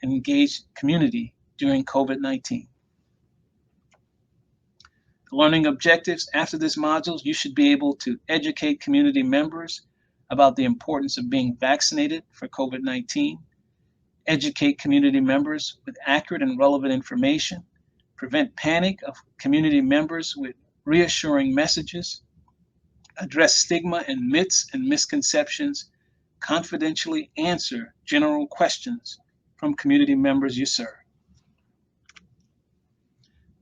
and engaged community during COVID-19. Learning objectives after this module, you should be able to educate community members about the importance of being vaccinated for COVID-19, educate community members with accurate and relevant information, prevent panic of community members with reassuring messages, address stigma and myths and misconceptions, confidentially answer general questions from community members you serve.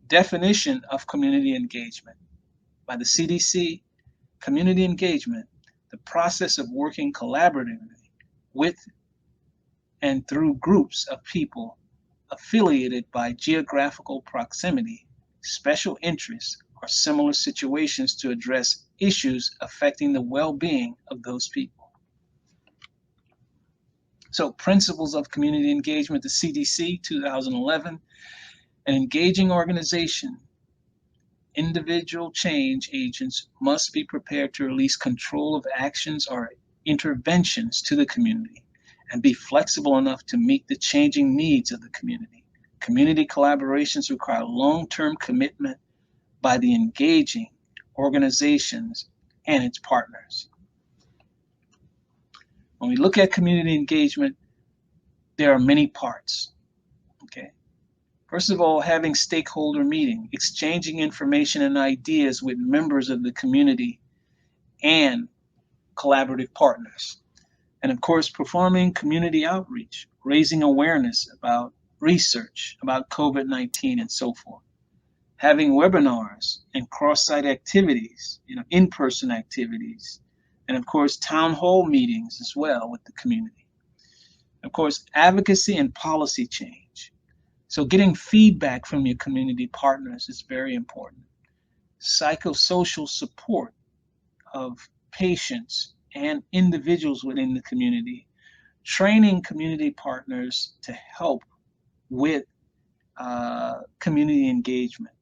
Definition of community engagement. By the CDC, community engagement, the process of working collaboratively with and through groups of people affiliated by geographical proximity, special interests, or similar situations to address issues affecting the well-being of those people. So, principles of community engagement, the CDC, 2011, an engaging organization, individual change agents must be prepared to release control of actions or interventions to the community and be flexible enough to meet the changing needs of the community. Community collaborations require long-term commitment by the engaging organizations and its partners. When we look at community engagement, there are many parts, okay? First of all, having stakeholder meeting, exchanging information and ideas with members of the community and collaborative partners. And of course, performing community outreach, raising awareness about research, about COVID-19 and so forth. Having webinars and cross-site activities, in-person activities, and of course, town hall meetings as well with the community. Of course, advocacy and policy change. So getting feedback from your community partners is very important. Psychosocial support of patients and individuals within the community, training community partners to help with community engagement.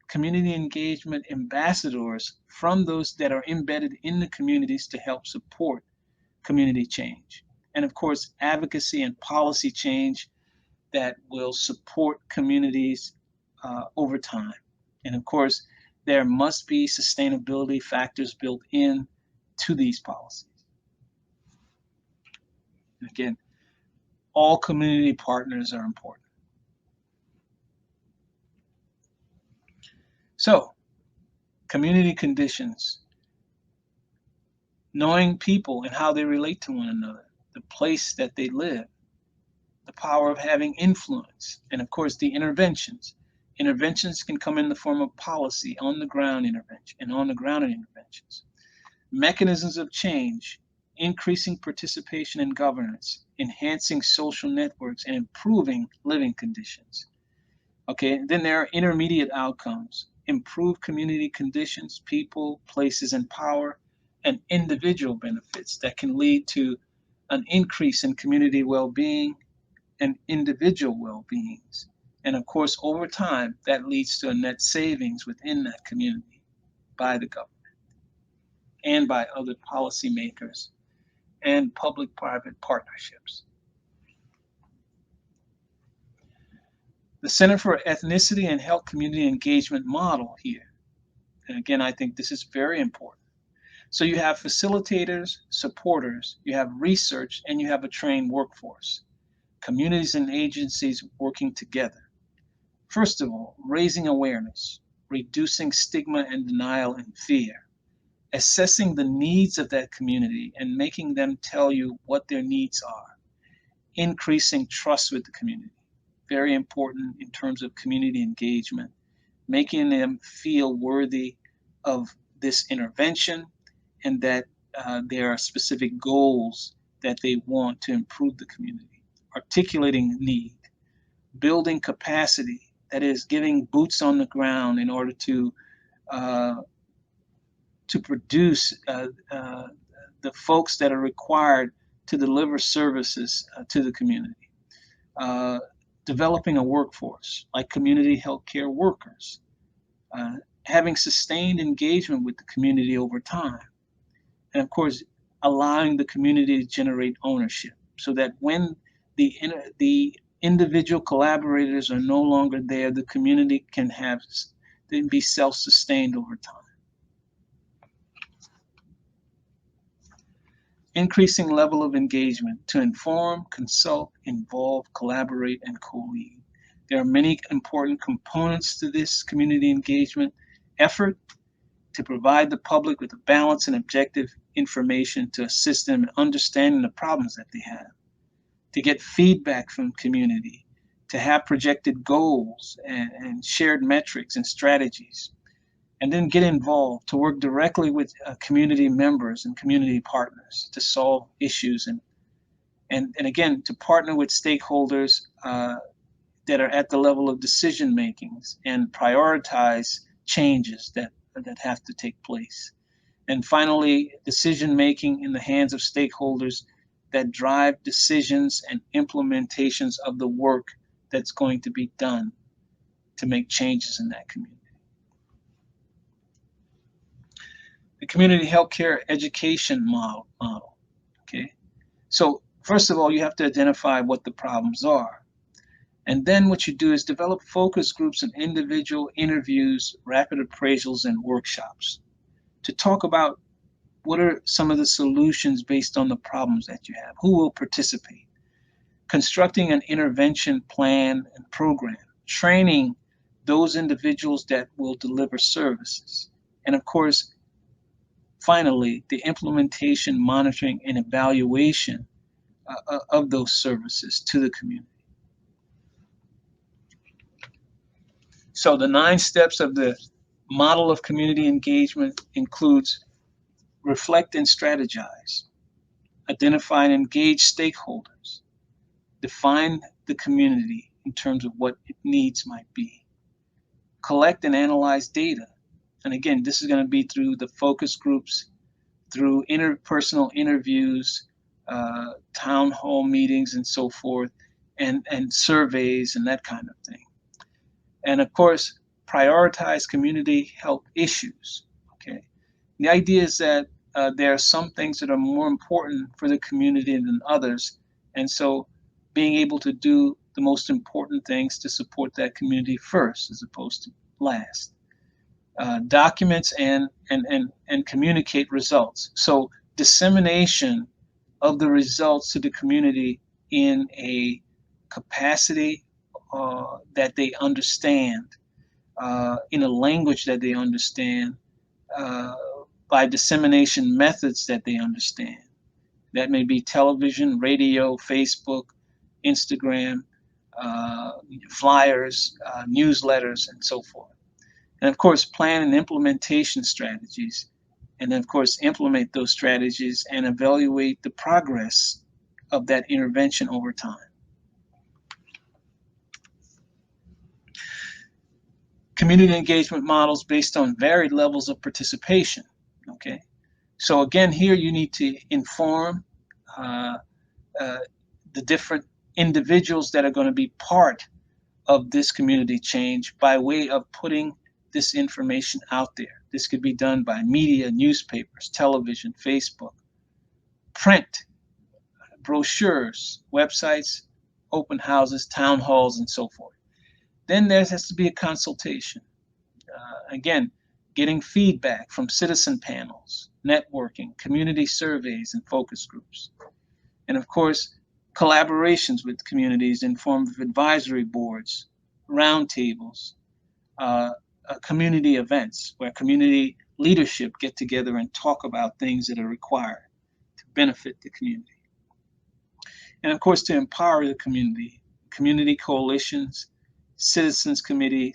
Community engagement ambassadors from those that are embedded in the communities to help support community change. And of course, advocacy and policy change that will support communities over time. And of course, there must be sustainability factors built in to these policies. And again, all community partners are important. So, community conditions, knowing people and how they relate to one another, the place that they live, the power of having influence, and of course the interventions. Interventions can come in the form of policy, on-the-ground intervention, and on-the-ground interventions. Mechanisms of change, increasing participation in governance, enhancing social networks, and improving living conditions. Okay, then there are intermediate outcomes, improve community conditions, people, places, and power, and individual benefits that can lead to an increase in community well-being and individual well-beings. And of course, over time, that leads to a net savings within that community by the government and by other policymakers and public-private partnerships. The Center for Ethnicity and Health Community Engagement model here. And again, I think this is very important. So you have facilitators, supporters, you have research, and you have a trained workforce. Communities and agencies working together. First of all, raising awareness, reducing stigma and denial and fear, assessing the needs of that community and making them tell you what their needs are, increasing trust with the community. Very important in terms of community engagement, making them feel worthy of this intervention and that there are specific goals that they want to improve the community, articulating need, building capacity, that is getting boots on the ground in order to produce the folks that are required to deliver services to the community. Developing a workforce like community healthcare workers, having sustained engagement with the community over time, and of course, allowing the community to generate ownership so that when the individual collaborators are no longer there, the community can be self-sustained over time. Increasing level of engagement to inform, consult, involve, collaborate, and co-lead. There are many important components to this community engagement effort to provide the public with a balanced and objective information to assist them in understanding the problems that they have, to get feedback from community, to have projected goals and shared metrics and strategies, and then get involved to work directly with community members and community partners to solve issues and again, to partner with stakeholders that are at the level of decision makings and prioritize changes that have to take place. And finally, decision making in the hands of stakeholders that drive decisions and implementations of the work that's going to be done to make changes in that community. The community healthcare education model. Okay, so first of all, you have to identify what the problems are. And then what you do is develop focus groups and individual interviews, rapid appraisals, and workshops to talk about what are some of the solutions based on the problems that you have, who will participate, constructing an intervention plan and program, training those individuals that will deliver services, and of course, finally, the implementation, monitoring, and evaluation of those services to the community. So the 9 steps of the model of community engagement includes reflect and strategize, identify and engage stakeholders, define the community in terms of what its needs might be, collect and analyze data. And again, this is going to be through the focus groups, through interpersonal interviews, town hall meetings and so forth, and surveys and that kind of thing. And of course, prioritize community health issues. Okay, the idea is that there are some things that are more important for the community than others, and so being able to do the most important things to support that community first as opposed to last. Documents and communicate results. So dissemination of the results to the community in a capacity that they understand, in a language that they understand, by dissemination methods that they understand. That may be television, radio, Facebook, Instagram, flyers, newsletters, and so forth. And of course, plan and implementation strategies. And then, of course, implement those strategies and evaluate the progress of that intervention over time. Community engagement models based on varied levels of participation. Okay, so again, here you need to inform the different individuals that are going to be part of this community change by way of putting this information out there. This could be done by media, newspapers, television, Facebook, print, brochures, websites, open houses, town halls, and so forth. Then there has to be a consultation. Again, getting feedback from citizen panels, networking, community surveys, and focus groups. And of course, collaborations with communities in form of advisory boards, roundtables, community events where community leadership get together and talk about things that are required to benefit the community. And of course, to empower the community, community coalitions, citizens committees,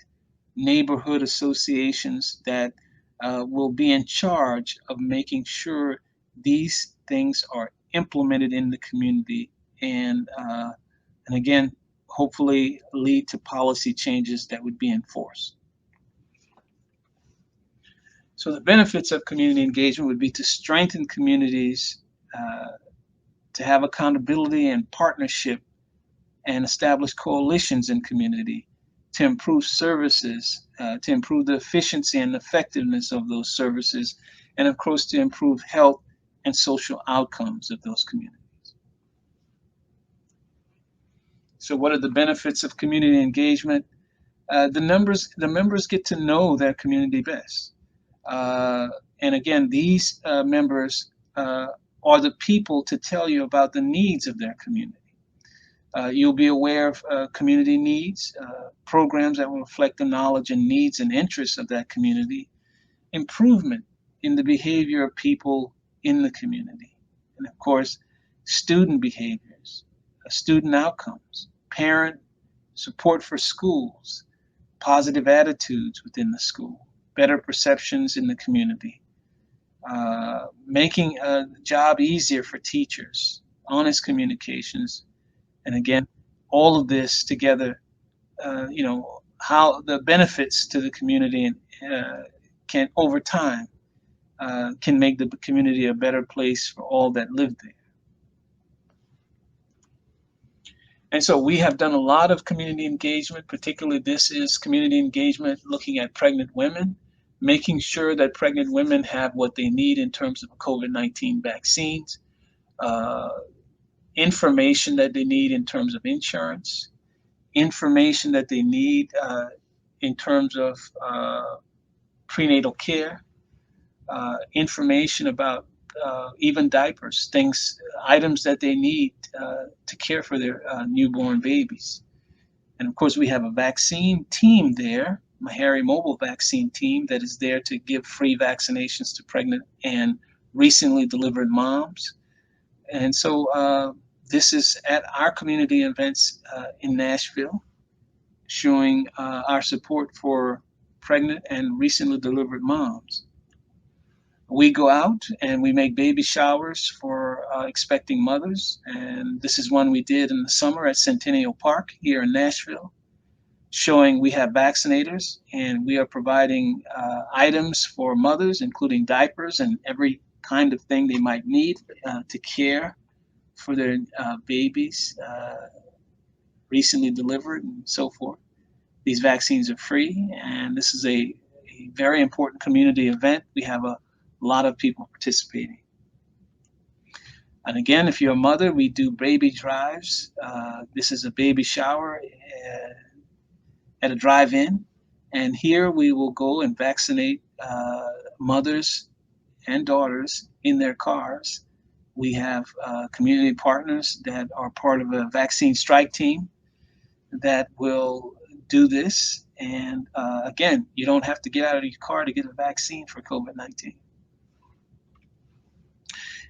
neighborhood associations that will be in charge of making sure these things are implemented in the community and again, hopefully lead to policy changes that would be enforced. So the benefits of community engagement would be to strengthen communities, to have accountability and partnership, and establish coalitions in community, to improve services, to improve the efficiency and effectiveness of those services, and of course to improve health and social outcomes of those communities. So what are the benefits of community engagement? The members get to know their community best. Uh, and again, these members are the people to tell you about the needs of their community. You'll be aware of community needs, programs that will reflect the knowledge and needs and interests of that community, improvement in the behavior of people in the community, and of course, student behaviors, student outcomes, parent support for schools, positive attitudes within the school, better perceptions in the community, making a job easier for teachers, honest communications, and again, all of this together, how the benefits to the community can over time can make the community a better place for all that live there. And so we have done a lot of community engagement, particularly this is community engagement looking at pregnant women, making sure that pregnant women have what they need in terms of COVID-19 vaccines, uh, information that they need in terms of insurance, information that they need in terms of prenatal care, information about even diapers, items that they need to care for their newborn babies. And of course, we have a vaccine team there, Meharry Mobile Vaccine Team, that is there to give free vaccinations to pregnant and recently delivered moms. And so this is at our community events in Nashville, showing our support for pregnant and recently delivered moms. We go out and we make baby showers for expecting mothers. And this is one we did in the summer at Centennial Park here in Nashville, showing we have vaccinators and we are providing items for mothers, including diapers and every kind of thing they might need to care for their babies recently delivered and so forth. These vaccines are free, and this is a very important community event. We have a lot of people participating. And again, if you're a mother, we do baby drives. This is a baby shower at a drive-in. And here we will go and vaccinate mothers and daughters in their cars. We have community partners that are part of a vaccine strike team that will do this. And again, you don't have to get out of your car to get a vaccine for COVID-19.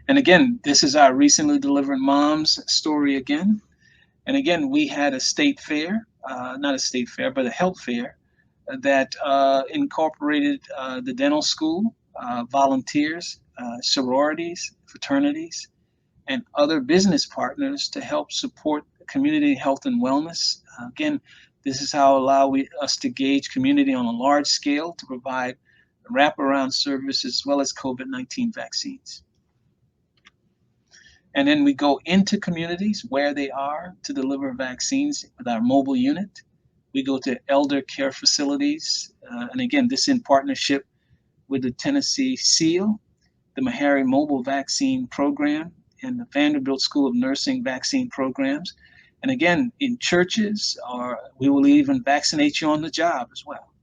And again, this is our recently delivered moms story again. And again, we had a state fair, not a state fair, but a health fair that incorporated the dental school, volunteers, sororities, fraternities, and other business partners to help support community health and wellness. Again, this is how allow us to gauge community on a large scale to provide wraparound service as well as COVID-19 vaccines. And then we go into communities where they are to deliver vaccines with our mobile unit. We go to elder care facilities. And again, this in partnership with the Tennessee SEAL, the Meharry Mobile Vaccine Program, and the Vanderbilt School of Nursing vaccine programs. And again, in churches, or we will even vaccinate you on the job as well.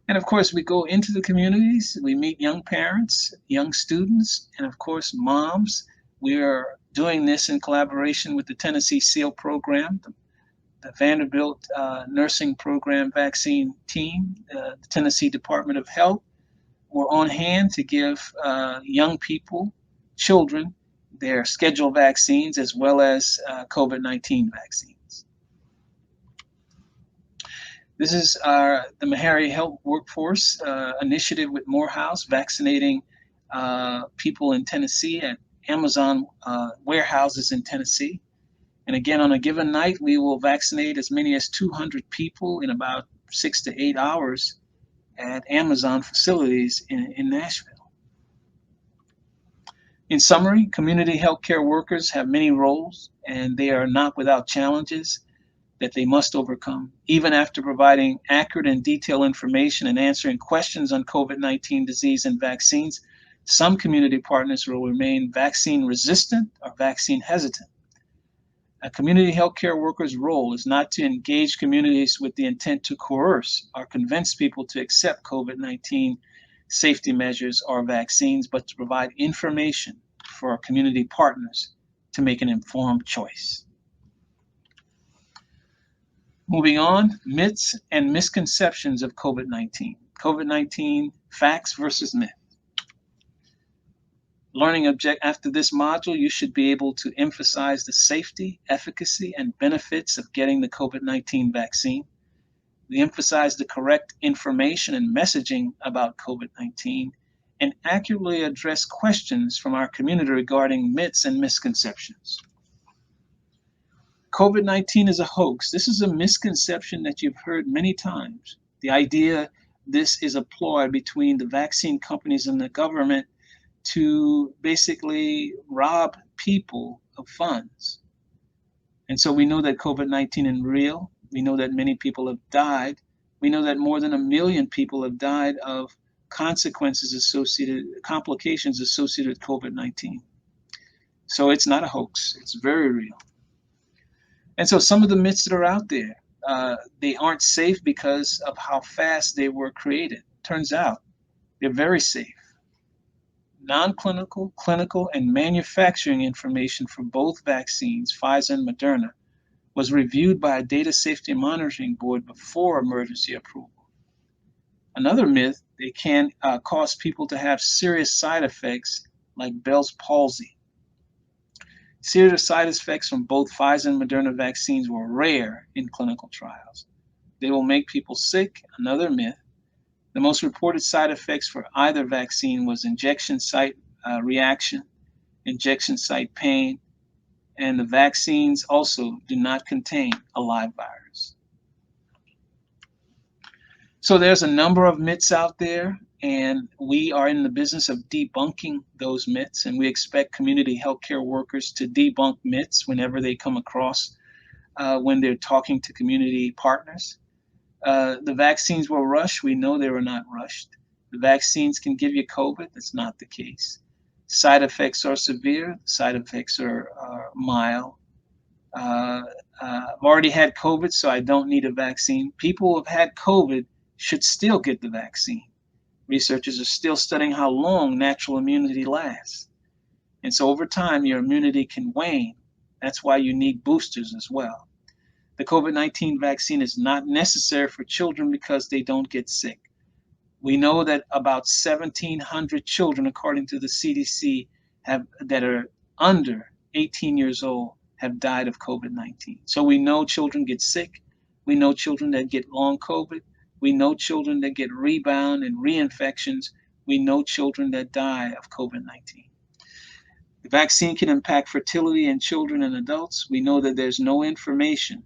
And of course, we go into the communities, we meet young parents, young students, and of course, moms. We are doing this in collaboration with the Tennessee SEAL program, the Vanderbilt Nursing Program Vaccine Team, the Tennessee Department of Health. We're on hand to give young people, children, their scheduled vaccines as well as COVID-19 vaccines. This is the Meharry Health Workforce initiative with Morehouse, vaccinating people in Tennessee at Amazon warehouses in Tennessee. And again, on a given night, we will vaccinate as many as 200 people in about 6 to 8 hours at Amazon facilities in Nashville. In summary, community healthcare workers have many roles, and they are not without challenges that they must overcome. Even after providing accurate and detailed information and answering questions on COVID-19 disease and vaccines, some community partners will remain vaccine resistant or vaccine hesitant. A community healthcare worker's role is not to engage communities with the intent to coerce or convince people to accept COVID-19 safety measures or vaccines, but to provide information for our community partners to make an informed choice. Moving on, myths and misconceptions of COVID-19. COVID-19 facts versus myth. Learning object after this module, you should be able to emphasize the safety, efficacy, and benefits of getting the COVID-19 vaccine. We emphasize the correct information and messaging about COVID-19 and accurately address questions from our community regarding myths and misconceptions. COVID-19 is a hoax. This is a misconception that you've heard many times. The idea this is a ploy between the vaccine companies and the government to basically rob people of funds. And so we know that COVID-19 is real. We know that many people have died. We know that more than 1 million people have died of complications associated with COVID-19. So it's not a hoax. It's very real. And so some of the myths that are out there, they aren't safe because of how fast they were created. Turns out they're very safe. Non-clinical, clinical, and manufacturing information for both vaccines, Pfizer and Moderna, was reviewed by a data safety monitoring board before emergency approval. Another myth, they can cause people to have serious side effects like Bell's palsy. Serious side effects from both Pfizer and Moderna vaccines were rare in clinical trials. They will make people sick, another myth. The most reported side effects for either vaccine was injection site reaction, injection site pain, and the vaccines also do not contain a live virus. So there's a number of myths out there, and we are in the business of debunking those myths, and we expect community healthcare workers to debunk myths whenever they come across when they're talking to community partners. The vaccines were rushed. We know they were not rushed. The vaccines can give you COVID. That's not the case. Side effects are severe. Side effects are mild. I've already had COVID, so I don't need a vaccine. People who have had COVID should still get the vaccine. Researchers are still studying how long natural immunity lasts. And so over time, your immunity can wane. That's why you need boosters as well. The COVID-19 vaccine is not necessary for children because they don't get sick. We know that about 1,700 children, according to the CDC, that are under 18 years old have died of COVID-19. So we know children get sick. We know children that get long COVID. We know children that get rebound and reinfections. We know children that die of COVID-19. The vaccine can impact fertility in children and adults. We know that there's no information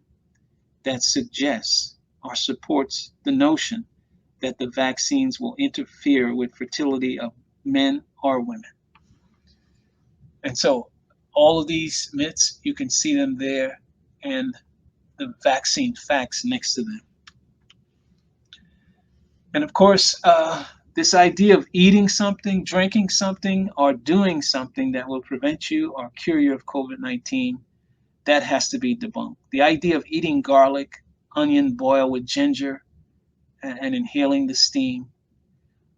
that suggests or supports the notion that the vaccines will interfere with fertility of men or women. And so all of these myths, you can see them there and the vaccine facts next to them. And of course, this idea of eating something, drinking something, or doing something that will prevent you or cure you of COVID-19, that has to be debunked. The idea of eating garlic, onion boiled with ginger and inhaling the steam,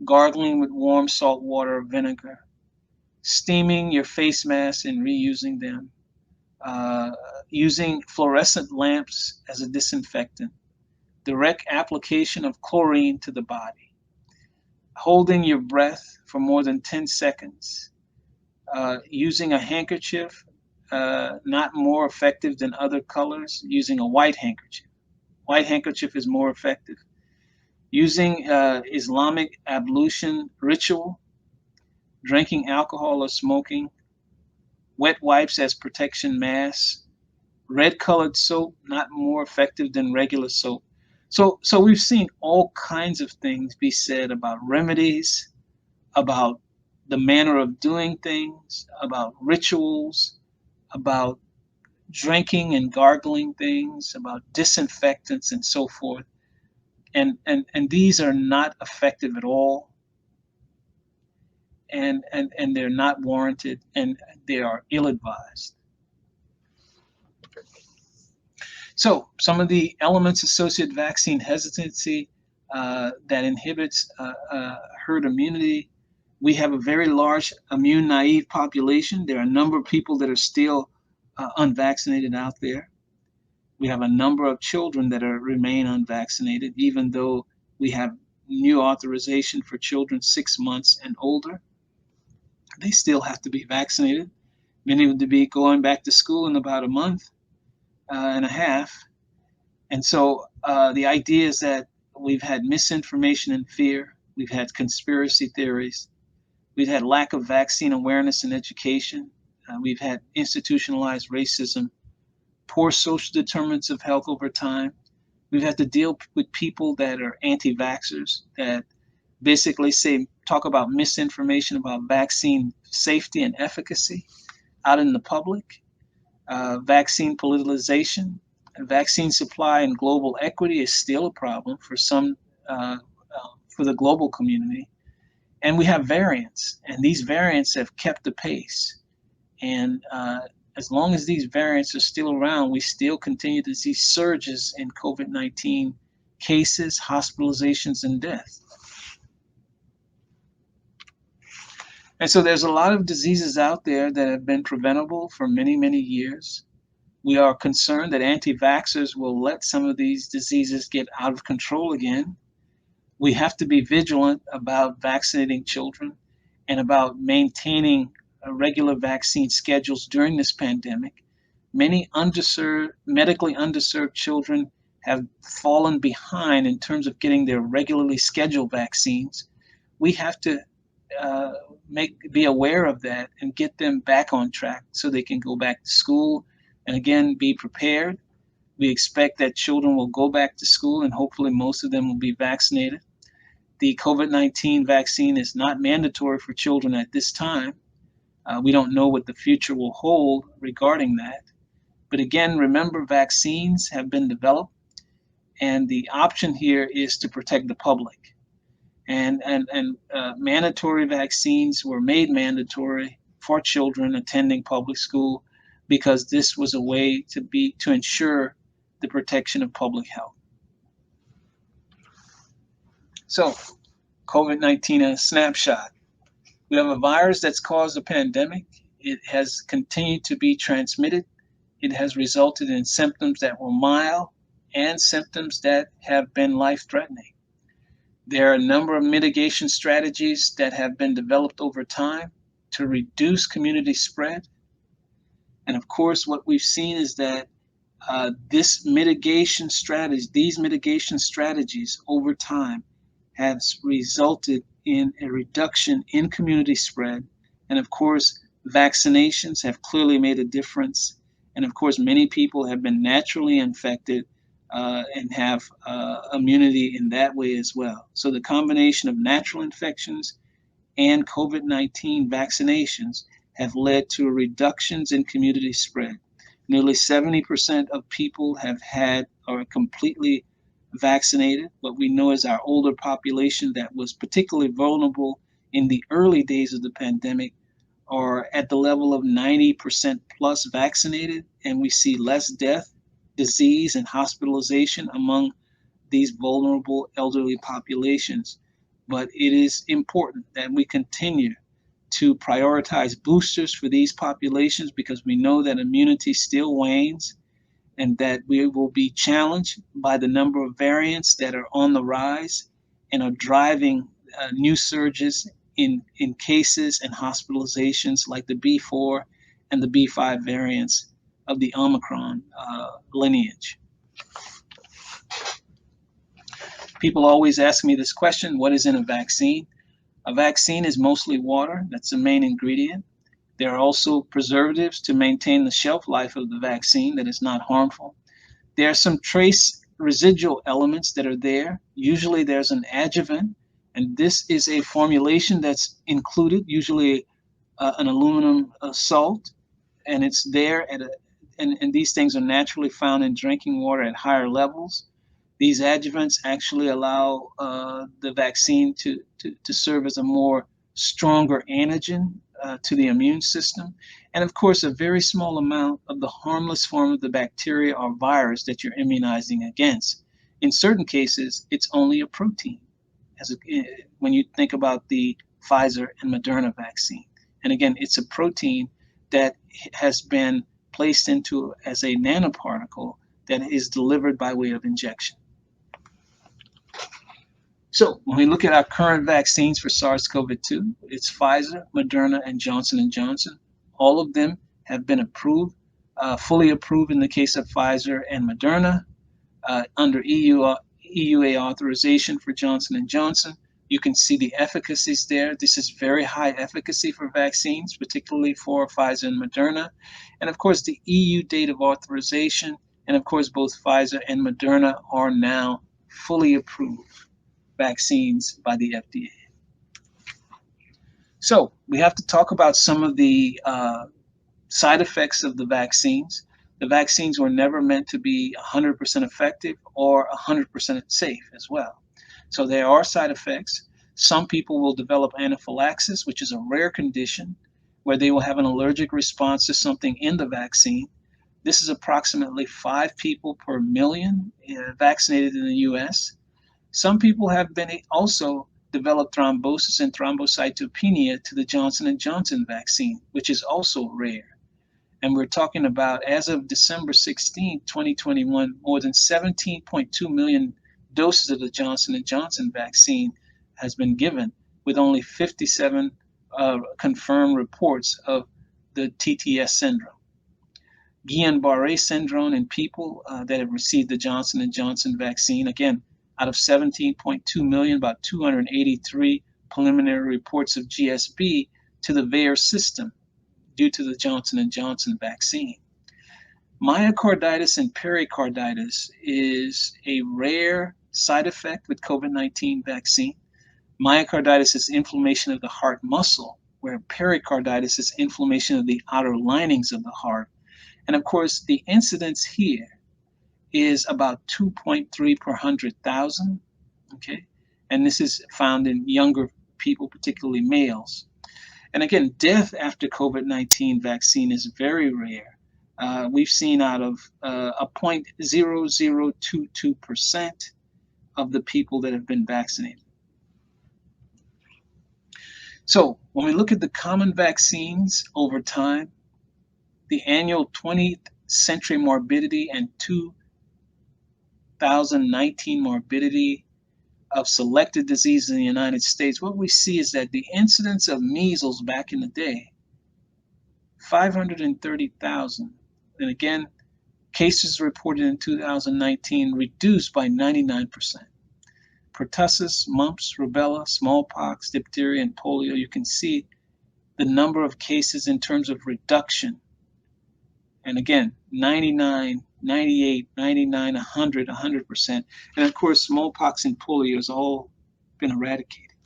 gargling with warm salt water or vinegar, steaming your face masks and reusing them, using fluorescent lamps as a disinfectant, direct application of chlorine to the body, holding your breath for more than 10 seconds, using a handkerchief, not more effective than other colors, using a white handkerchief. White handkerchief is more effective. Using Islamic ablution ritual, drinking alcohol or smoking, wet wipes as protection masks, red colored soap, not more effective than regular soap. So we've seen all kinds of things be said about remedies, about the manner of doing things, about rituals, about drinking and gargling things, about disinfectants and so forth. And these are not effective at all. And they're not warranted, and they are ill-advised. So some of the elements associated with vaccine hesitancy that inhibits herd immunity. We have a very large immune naive population. There are a number of people that are still unvaccinated out there. We have a number of children that remain unvaccinated, even though we have new authorization for children 6 months and older. They still have to be vaccinated. Many will be going back to school in about a month and a half. And so the idea is that we've had misinformation and fear. We've had conspiracy theories. We've had lack of vaccine awareness and education. We've had institutionalized racism, poor social determinants of health over time. We've had to deal with people that are anti-vaxxers that basically talk about misinformation about vaccine safety and efficacy out in the public, vaccine politicization, vaccine supply and global equity is still a problem for some, for the global community. And we have variants, and these variants have kept the pace. And as long as these variants are still around, we still continue to see surges in COVID-19 cases, hospitalizations, and death. And so there's a lot of diseases out there that have been preventable for many, many years. We are concerned that anti-vaxxers will let some of these diseases get out of control again. We have to be vigilant about vaccinating children and about maintaining regular vaccine schedules during this pandemic. Many medically underserved children have fallen behind in terms of getting their regularly scheduled vaccines. We have to be aware of that and get them back on track so they can go back to school and again be prepared. We expect that children will go back to school and hopefully most of them will be vaccinated. The COVID-19 vaccine is not mandatory for children at this time. We don't know what the future will hold regarding that. But again, remember, vaccines have been developed, and the option here is to protect the public. And mandatory vaccines were made mandatory for children attending public school because this was a way to ensure the protection of public health. So, COVID-19 a snapshot. We have a virus that's caused a pandemic. It has continued to be transmitted. It has resulted in symptoms that were mild and symptoms that have been life-threatening. There are a number of mitigation strategies that have been developed over time to reduce community spread. And of course, what we've seen is that these mitigation strategies over time has resulted in a reduction in community spread. And of course, vaccinations have clearly made a difference. And of course, many people have been naturally infected and have immunity in that way as well. So the combination of natural infections and COVID-19 vaccinations have led to reductions in community spread. Nearly 70% of people are completely vaccinated. What we know is our older population that was particularly vulnerable in the early days of the pandemic are at the level of 90% plus vaccinated, and we see less death, disease, and hospitalization among these vulnerable elderly populations. But it is important that we continue to prioritize boosters for these populations because we know that immunity still wanes and that we will be challenged by the number of variants that are on the rise and are driving new surges in cases and hospitalizations like the B4 and the B5 variants of the Omicron lineage. People always ask me this question, what is in a vaccine? A vaccine is mostly water, that's the main ingredient. There are also preservatives to maintain the shelf life of the vaccine that is not harmful. There are some trace residual elements that are there. Usually there's an adjuvant, and this is a formulation that's included, usually an aluminum salt, and it's there and these things are naturally found in drinking water at higher levels. These adjuvants actually allow the vaccine to serve as a more stronger antigen to the immune system. and of course, a very small amount of the harmless form of the bacteria or virus that you're immunizing against. In certain cases, it's only a protein, when you think about the Pfizer and Moderna vaccine. And again, it's a protein that has been placed into as a nanoparticle that is delivered by way of injection. So when we look at our current vaccines for SARS-CoV-2, it's Pfizer, Moderna, and Johnson & Johnson. All of them have been approved, fully approved in the case of Pfizer and Moderna, under EUA authorization for Johnson & Johnson. You can see the efficacies there. This is very high efficacy for vaccines, particularly for Pfizer and Moderna. And of course, the EU date of authorization, and of course, both Pfizer and Moderna are now fully approved vaccines by the FDA. So we have to talk about some of the side effects of the vaccines. The vaccines were never meant to be 100% effective or 100% safe as well. So there are side effects. Some people will develop anaphylaxis, which is a rare condition where they will have an allergic response to something in the vaccine. This is approximately 5 people per million vaccinated in the US. Some people have been also developed thrombosis and thrombocytopenia to the Johnson & Johnson vaccine, which is also rare. And we're talking about, as of December 16, 2021, more than 17.2 million doses of the Johnson & Johnson vaccine has been given, with only 57 confirmed reports of the TTS syndrome. Guillain-Barré syndrome in people that have received the Johnson & Johnson vaccine, again, out of 17.2 million, about 283 preliminary reports of GSB to the VAERS system due to the Johnson & Johnson vaccine. Myocarditis and pericarditis is a rare side effect with COVID-19 vaccine. Myocarditis is inflammation of the heart muscle, where pericarditis is inflammation of the outer linings of the heart. And of course, the incidence here is about 2.3 per 100,000, okay? And this is found in younger people, particularly males. And again, death after COVID-19 vaccine is very rare. We've seen out of a 0.0022% of the people that have been vaccinated. So when we look at the common vaccines over time, the annual 20th century morbidity and 2019 morbidity of selected diseases in the United States, what we see is that the incidence of measles back in the day, 530,000. And again, cases reported in 2019 reduced by 99%. Pertussis, mumps, rubella, smallpox, diphtheria, and polio, you can see the number of cases in terms of reduction. And again, 99, 98, 99, 100, 100%. And of course, smallpox and polio has all been eradicated.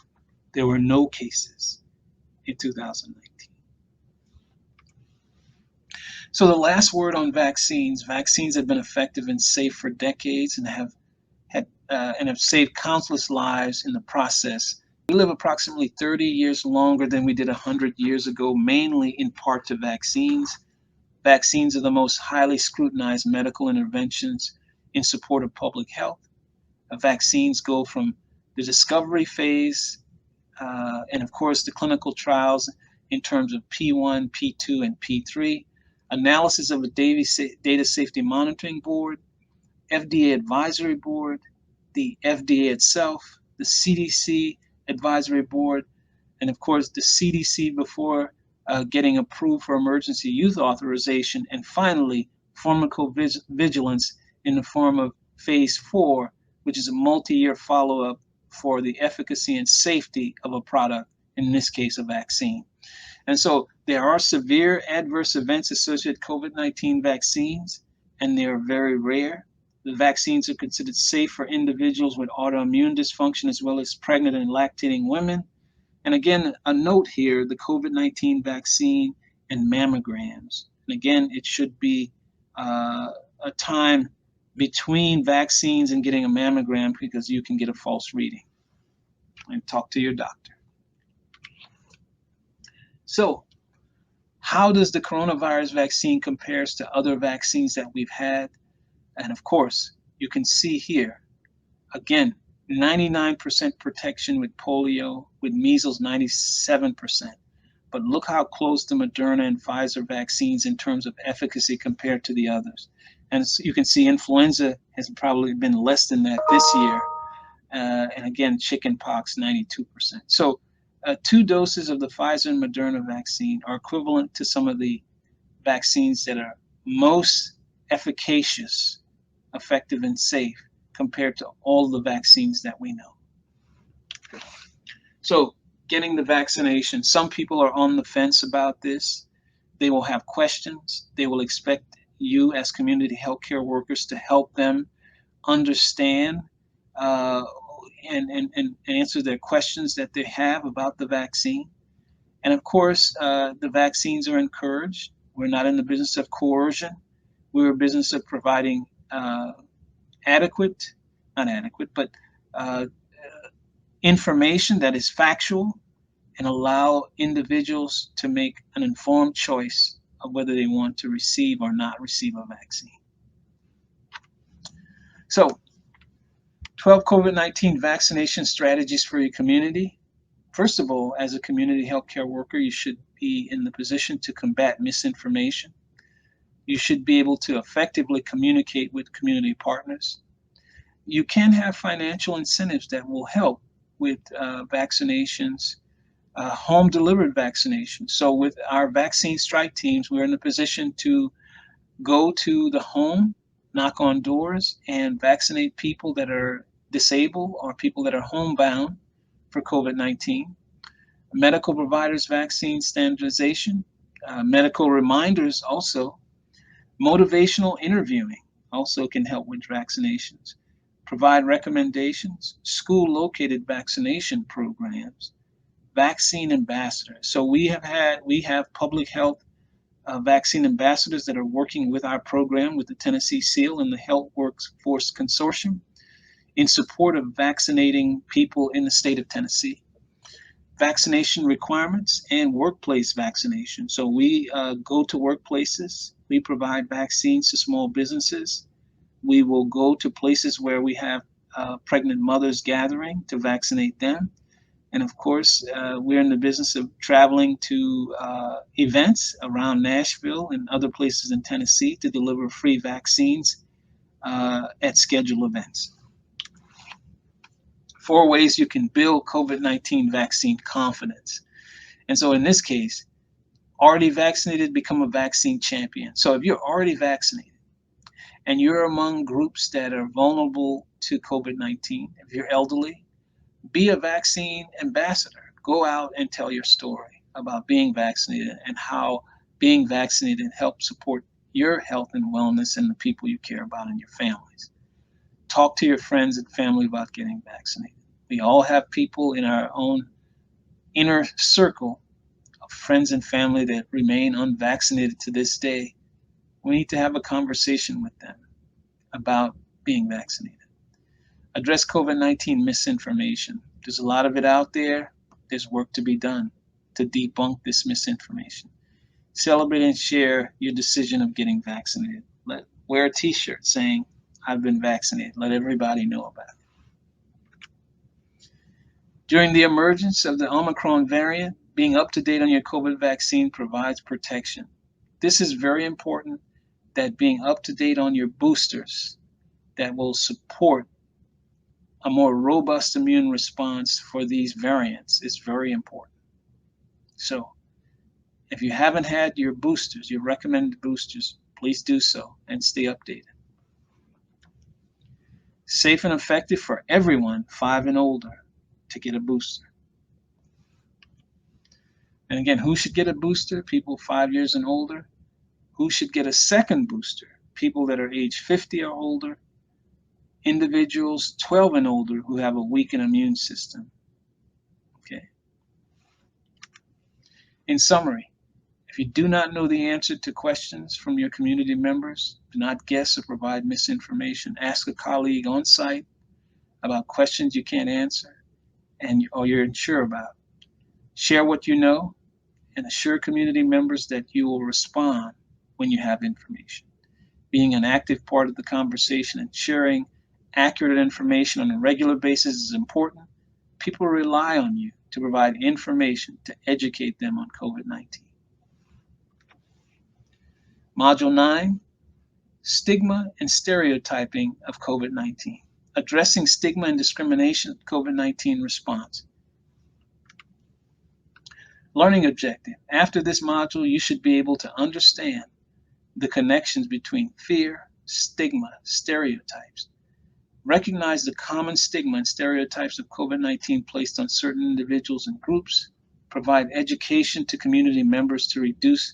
There were no cases in 2019. So the last word on vaccines. Vaccines have been effective and safe for decades and have saved countless lives in the process. We live approximately 30 years longer than we did 100 years ago, mainly in part to vaccines. Vaccines are the most highly scrutinized medical interventions in support of public health. Vaccines go from the discovery phase and, of course, the clinical trials in terms of P1, P2, and P3, analysis of a data safety monitoring board, FDA advisory board, the FDA itself, the CDC advisory board, and, of course, the CDC before getting approved for emergency use authorization, and finally, pharmacovigilance in the form of phase 4, which is a multi-year follow-up for the efficacy and safety of a product, in this case, a vaccine. And so there are severe adverse events associated with COVID-19 vaccines, and they are very rare. The vaccines are considered safe for individuals with autoimmune dysfunction as well as pregnant and lactating women. And again, a note here, the COVID-19 vaccine and mammograms. And again, it should be a time between vaccines and getting a mammogram because you can get a false reading. And talk to your doctor. So, How does the coronavirus vaccine compares to other vaccines that we've had? And of course, you can see here, again, 99% protection with polio, with measles 97%. But look how close the Moderna and Pfizer vaccines in terms of efficacy compared to the others. And you can see influenza has probably been less than that this year. And again, chickenpox 92%. So 2 doses of the Pfizer and Moderna vaccine are equivalent to some of the vaccines that are most efficacious, effective, and safe compared to all the vaccines that we know. So getting the vaccination, some people are on the fence about this. They will have questions. They will expect you as community healthcare workers to help them understand and answer their questions that they have about the vaccine. And of course, the vaccines are encouraged. We're not in the business of coercion. We're a business of providing not adequate, but information that is factual and allow individuals to make an informed choice of whether they want to receive or not receive a vaccine. So, 12 COVID-19 vaccination strategies for your community. First of all, as a community healthcare worker, you should be in the position to combat misinformation. You should be able to effectively communicate with community partners. You can have financial incentives that will help with vaccinations, home delivered vaccinations. So with our vaccine strike teams, we're in a position to go to the home, knock on doors, and vaccinate people that are disabled or people that are homebound for COVID-19. Medical providers vaccine standardization, medical reminders also, motivational interviewing also can help with vaccinations, provide recommendations, school located vaccination programs, vaccine ambassadors. So we have public health vaccine ambassadors that are working with our program with the Tennessee SEAL and the Healthworks Force Consortium in support of vaccinating people in the state of Tennessee. Vaccination requirements and workplace vaccination. So we go to workplaces, we provide vaccines to small businesses. We will go to places where we have pregnant mothers gathering to vaccinate them. And of course, we're in the business of traveling to events around Nashville and other places in Tennessee to deliver free vaccines at scheduled events. 4 ways you can build COVID-19 vaccine confidence. And so in this case, already vaccinated, become a vaccine champion. So if you're already vaccinated and you're among groups that are vulnerable to COVID-19, if you're elderly, be a vaccine ambassador. Go out and tell your story about being vaccinated and how being vaccinated helps support your health and wellness and the people you care about and your families. Talk to your friends and family about getting vaccinated. We all have people in our own inner circle of friends and family that remain unvaccinated to this day. We need to have a conversation with them about being vaccinated. Address COVID-19 misinformation. There's a lot of it out there. There's work to be done to debunk this misinformation. Celebrate and share your decision of getting vaccinated. Wear a t-shirt saying, I've been vaccinated. Let everybody know about it. During the emergence of the Omicron variant, being up to date on your COVID vaccine provides protection. This is very important, that being up to date on your boosters that will support a more robust immune response for these variants is very important. So if you haven't had your boosters, your recommended boosters, please do so and stay updated. Safe and effective for everyone 5 and older to get a booster. And again, who should get a booster? People 5 years and older. Who should get a second booster? People that are age 50 or older. Individuals 12 and older who have a weakened immune system. Okay. In summary, if you do not know the answer to questions from your community members, do not guess or provide misinformation. Ask a colleague on site about questions you can't answer or you're unsure about. Share what you know and assure community members that you will respond when you have information. Being an active part of the conversation and sharing accurate information on a regular basis is important. People rely on you to provide information to educate them on COVID-19. Module 9, Stigma and Stereotyping of COVID-19. Addressing stigma and discrimination of COVID-19 response. Learning objective. After this module, you should be able to understand the connections between fear, stigma, stereotypes. Recognize the common stigma and stereotypes of COVID-19 placed on certain individuals and groups. Provide education to community members to reduce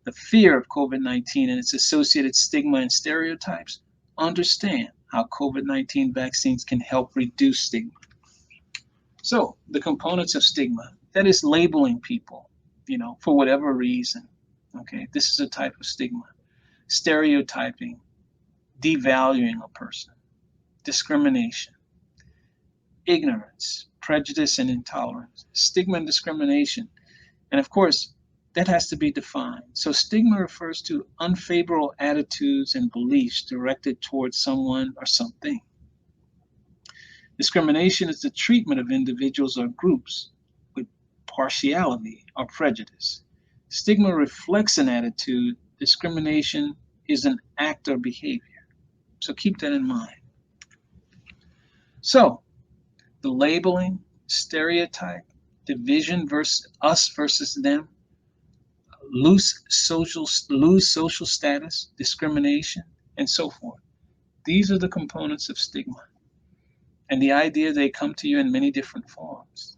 the fear of COVID-19 and its associated stigma and stereotypes. Understand how COVID-19 vaccines can help reduce stigma. So, the components of stigma, that is labeling people, for whatever reason. Okay, this is a type of stigma. Stereotyping, devaluing a person. Discrimination, ignorance, prejudice, and intolerance. Stigma and discrimination. And of course, that has to be defined. So stigma refers to unfavorable attitudes and beliefs directed towards someone or something. Discrimination is the treatment of individuals or groups with partiality or prejudice. Stigma reflects an attitude. Discrimination is an act or behavior. So keep that in mind. So, the labeling, stereotype, division versus us versus them, lose social status, discrimination, and so forth. These are the components of stigma. And the idea they come to you in many different forms.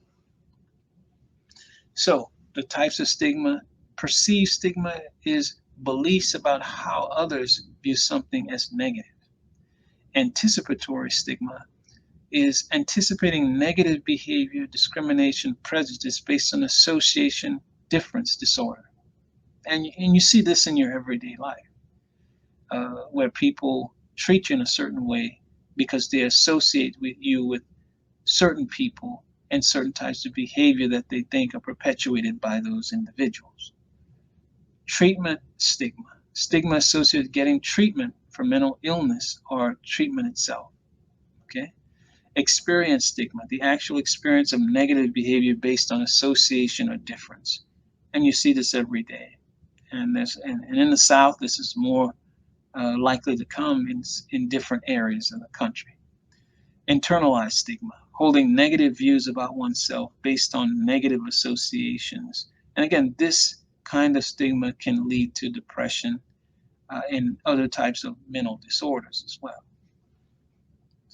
So, the types of stigma, perceived stigma is beliefs about how others view something as negative. Anticipatory stigma is anticipating negative behavior, discrimination, prejudice based on association difference disorder. And you see this in your everyday life, where people treat you in a certain way because they associate with you with certain people and certain types of behavior that they think are perpetuated by those individuals. Treatment stigma. Stigma associated with getting treatment for mental illness or treatment itself. Okay? Experience stigma, the actual experience of negative behavior based on association or difference. And you see this every day. And in the South, this is more likely to come in different areas of the country. Internalized stigma, holding negative views about oneself based on negative associations. And again, this kind of stigma can lead to depression and other types of mental disorders as well.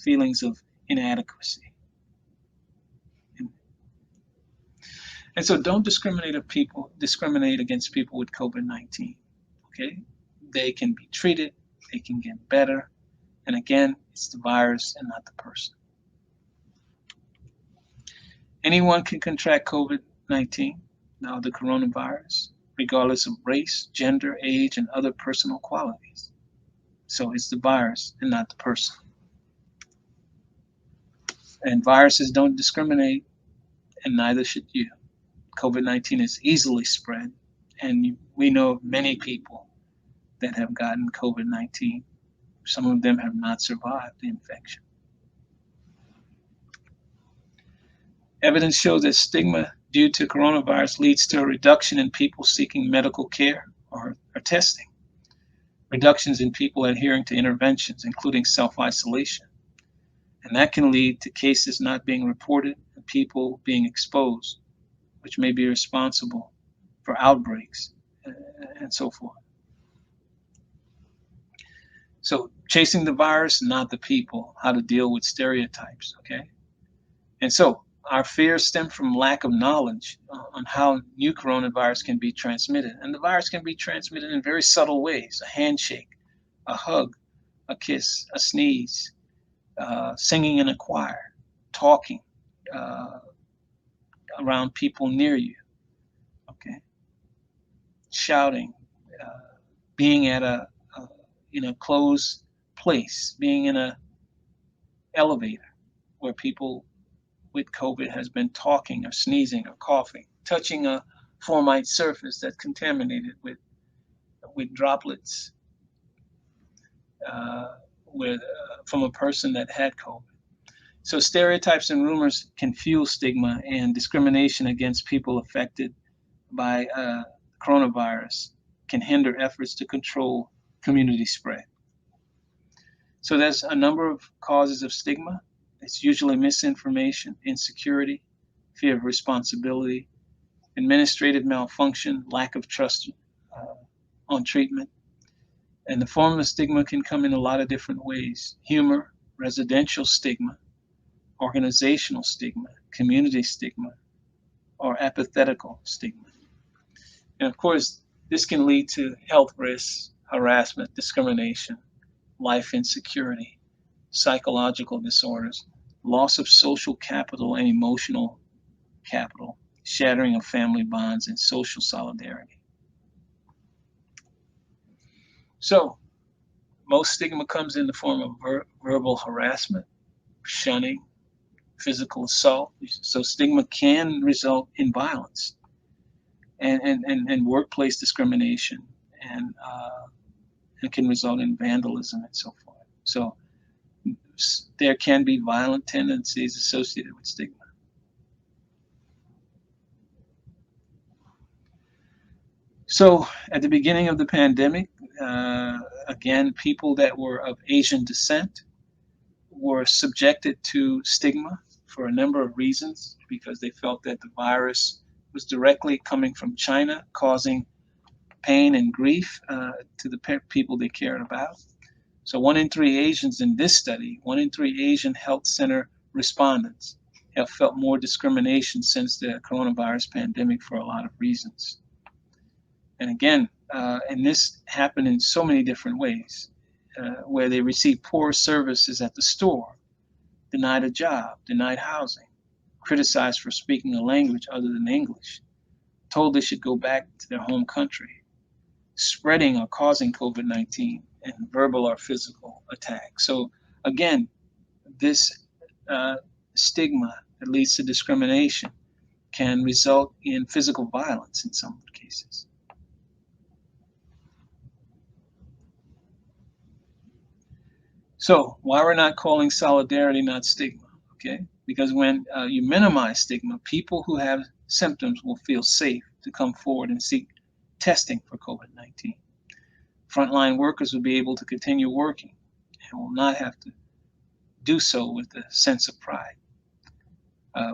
Feelings of inadequacy. And so don't discriminate against people with COVID-19. Okay? They can be treated, they can get better. And again, it's the virus and not the person. Anyone can contract COVID-19, now the coronavirus, regardless of race, gender, age, and other personal qualities. So it's the virus and not the person. And viruses don't discriminate, and neither should you. COVID-19 is easily spread, and we know of many people that have gotten COVID-19. Some of them have not survived the infection. Evidence shows that stigma due to coronavirus leads to a reduction in people seeking medical care or testing, reductions in people adhering to interventions, including self-isolation. And that can lead to cases not being reported and people being exposed, which may be responsible for outbreaks and so forth. So chasing the virus, not the people, how to deal with stereotypes, okay? And so our fears stem from lack of knowledge on how new coronavirus can be transmitted. And the virus can be transmitted in very subtle ways: a handshake, a hug, a kiss, a sneeze, singing in a choir, talking around people near you, okay? Shouting, being at a closed place, being in a elevator where people with COVID has been talking or sneezing or coughing, touching a formite surface that's contaminated with droplets uh, from a person that had COVID. So stereotypes and rumors can fuel stigma, and discrimination against people affected by coronavirus can hinder efforts to control community spread. So there's a number of causes of stigma. It's usually misinformation, insecurity, fear of responsibility, administrative malfunction, lack of trust uh, on treatment. And the form of stigma can come in a lot of different ways: humor, residential stigma, organizational stigma, community stigma, or apathetical stigma. And of course, this can lead to health risks, harassment, discrimination, life insecurity, psychological disorders, loss of social capital and emotional capital, shattering of family bonds, and social solidarity. So, most stigma comes in the form of verbal harassment, shunning, physical assault. So, stigma can result in violence and workplace discrimination, and it can result in vandalism and so forth. So, there can be violent tendencies associated with stigma. So at the beginning of the pandemic, again, people that were of Asian descent were subjected to stigma for a number of reasons, because they felt that the virus was directly coming from China, causing pain and grief to the people they cared about. So 1 in 3 Asians in this study, 1 in 3 Asian health center respondents have felt more discrimination since the coronavirus pandemic for a lot of reasons. And again, and this happened in so many different ways, where they received poor services at the store, denied a job, denied housing, criticized for speaking a language other than English, told they should go back to their home country, spreading or causing COVID-19, and verbal or physical attack. So again, this stigma that leads to discrimination can result in physical violence in some cases. So why we're not calling solidarity not stigma, okay? Because when you minimize stigma, people who have symptoms will feel safe to come forward and seek testing for COVID-19. Frontline workers will be able to continue working and will not have to do so with a sense of pride.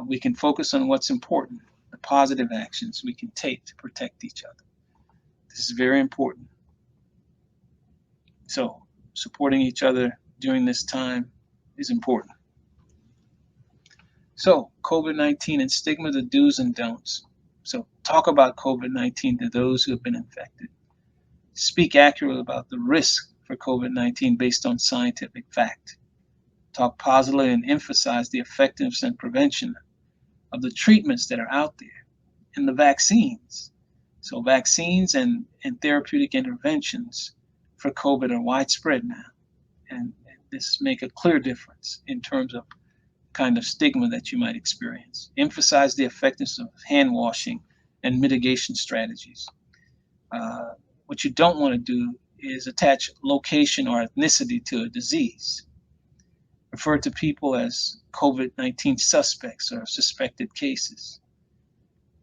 We can focus on what's important, the positive actions we can take to protect each other. This is very important. So supporting each other during this time is important. So COVID-19 and stigma, the do's and don'ts. So talk about COVID-19 to those who have been infected. Speak accurately about the risk for COVID-19 based on scientific fact. Talk positively and emphasize the effectiveness and prevention of the treatments that are out there and the vaccines. So vaccines and therapeutic interventions for COVID are widespread now. And this make a clear difference in terms of kind of stigma that you might experience. Emphasize the effectiveness of hand washing and mitigation strategies. What you don't want to do is attach location or ethnicity to a disease. Refer to people as COVID-19 suspects or suspected cases.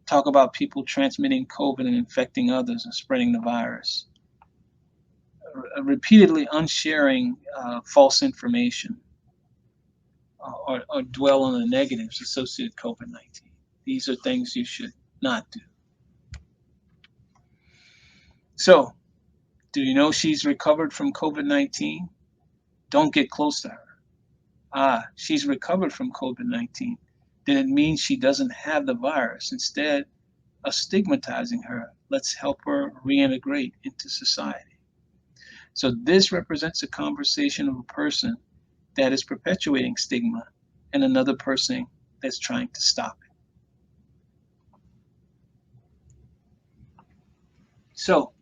Talk about people transmitting COVID and infecting others and spreading the virus. Repeatedly unsharing false information or dwell on the negatives associated with COVID-19. These are things you should not do. So, do you know she's recovered from COVID-19? Don't get close to her. She's recovered from COVID-19. Then it means she doesn't have the virus. Instead of stigmatizing her, let's help her reintegrate into society. So this represents a conversation of a person that is perpetuating stigma and another person that's trying to stop it. So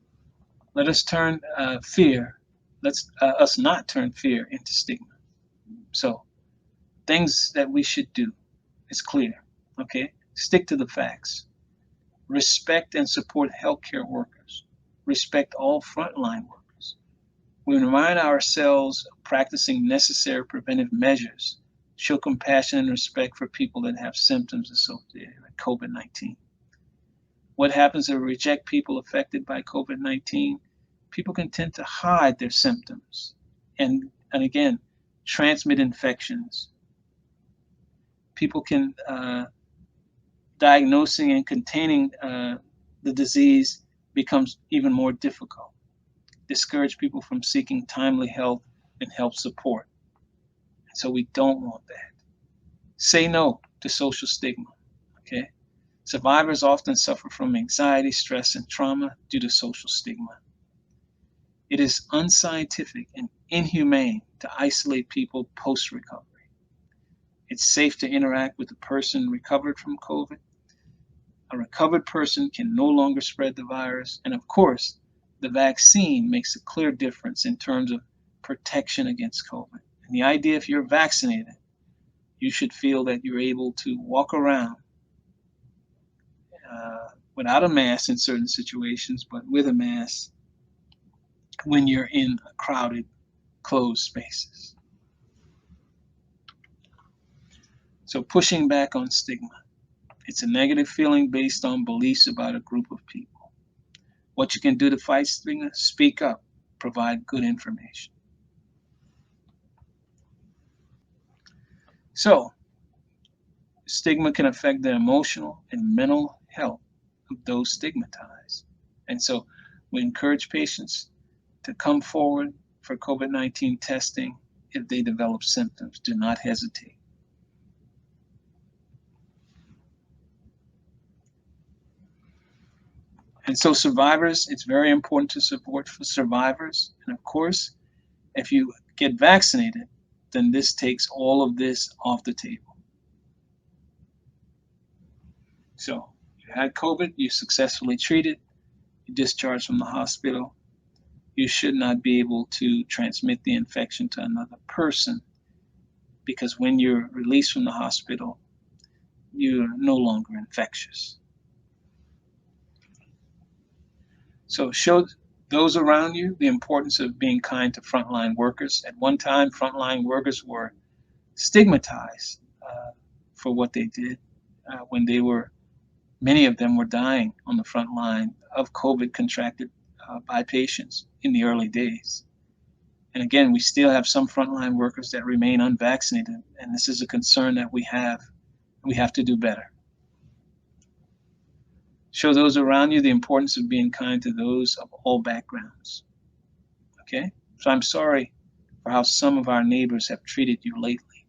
let us turn us not turn fear into stigma. So things that we should do is clear, okay? Stick to the facts. Respect and support healthcare workers. Respect all frontline workers. We remind ourselves of practicing necessary preventive measures. Show compassion and respect for people that have symptoms associated with COVID-19. What happens if we reject people affected by COVID-19? People can tend to hide their symptoms and again, transmit infections. People can, diagnosing and containing the disease becomes even more difficult. Discourage people from seeking timely health and health support. So we don't want that. Say no to social stigma, okay? Survivors often suffer from anxiety, stress, and trauma due to social stigma. It is unscientific and inhumane to isolate people post-recovery. It's safe to interact with a person recovered from COVID. A recovered person can no longer spread the virus. And of course, the vaccine makes a clear difference in terms of protection against COVID. And the idea, if you're vaccinated, you should feel that you're able to walk around without a mask in certain situations, but with a mask when you're in crowded, closed spaces. So pushing back on stigma. It's a negative feeling based on beliefs about a group of people. What you can do to fight stigma: speak up, provide good information. So, stigma can affect the emotional and mental health of those stigmatized. And so we encourage patients to come forward for COVID-19 testing if they develop symptoms. Do not hesitate. And so survivors, it's very important to support for survivors. And of course, if you get vaccinated, then this takes all of this off the table. So you had COVID, you successfully treated, you discharged from the hospital. You should not be able to transmit the infection to another person, because when you're released from the hospital, you're no longer infectious. So show those around you the importance of being kind to frontline workers. At one time, frontline workers were stigmatized for what they did when many of them were dying on the front line of COVID contracted by patients in the early days. And again, we still have some frontline workers that remain unvaccinated, and this is a concern that we have. We have to do better. Show those around you the importance of being kind to those of all backgrounds. Okay? So I'm sorry for how some of our neighbors have treated you lately,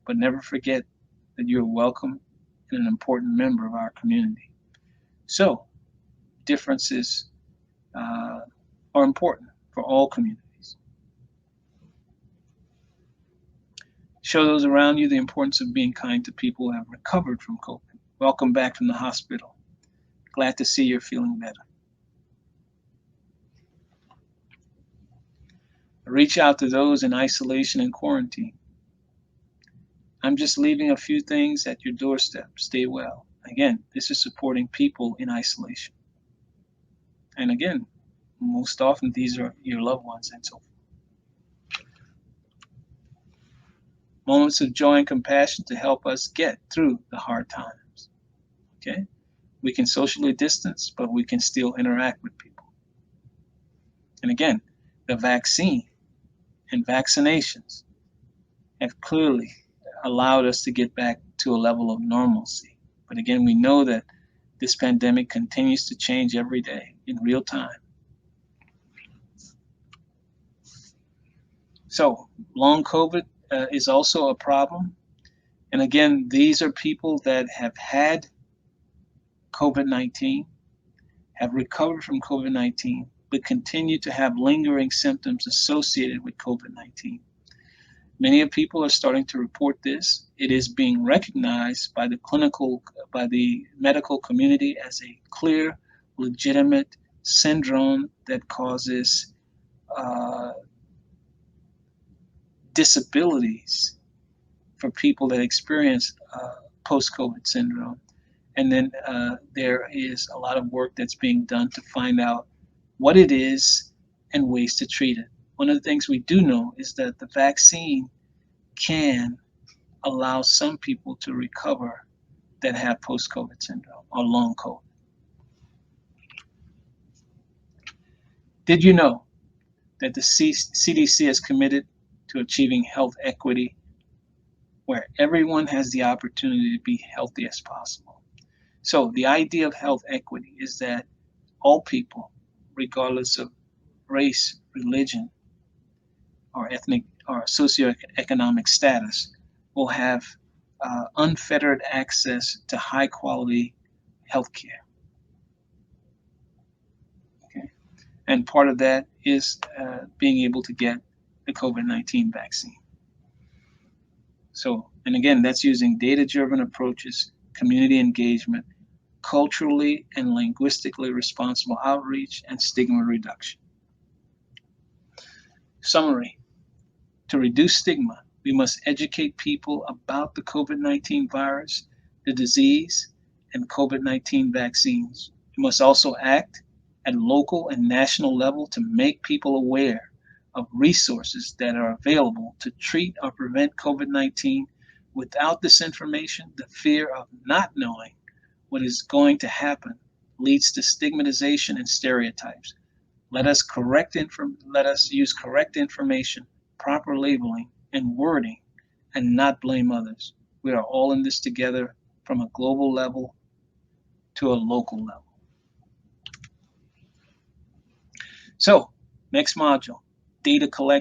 but never forget that you're welcome and an important member of our community. So differences are important for all communities. Show those around you the importance of being kind to people who have recovered from COVID. Welcome back from the hospital. Glad to see you're feeling better. Reach out to those in isolation and quarantine. I'm just leaving a few things at your doorstep. Stay well. Again, this is supporting people in isolation. And again, most often these are your loved ones and so forth. Moments of joy and compassion to help us get through the hard times. Okay? We can socially distance, but we can still interact with people. And again, the vaccine and vaccinations have clearly allowed us to get back to a level of normalcy. But again, we know that this pandemic continues to change every day in real time. So long COVID is also a problem. And again, these are people that have had COVID-19, have recovered from COVID-19, but continue to have lingering symptoms associated with COVID-19. Many of people are starting to report this. It is being recognized by the medical community as a clear, legitimate syndrome that causes disabilities for people that experience post-COVID syndrome. And then there is a lot of work that's being done to find out what it is and ways to treat it. One of the things we do know is that the vaccine can allow some people to recover that have post-COVID syndrome or long COVID. Did you know that the CDC is committed to achieving health equity where everyone has the opportunity to be healthy as possible? So the idea of health equity is that all people, regardless of race, religion, or ethnic or socioeconomic status, will have unfettered access to high quality health care. Okay? And part of that is being able to get the COVID-19 vaccine. So, and again, that's using data-driven approaches, community engagement, culturally and linguistically responsible outreach, and stigma reduction. Summary: to reduce stigma, we must educate people about the COVID-19 virus, the disease, and COVID-19 vaccines. We must also act at local and national level to make people aware of resources that are available to treat or prevent COVID-19. Without this information, the fear of not knowing what is going to happen leads to stigmatization and stereotypes. Let us use correct information, proper labeling, and wording, and not blame others. We are all in this together from a global level to a local level. So, next module, data collection.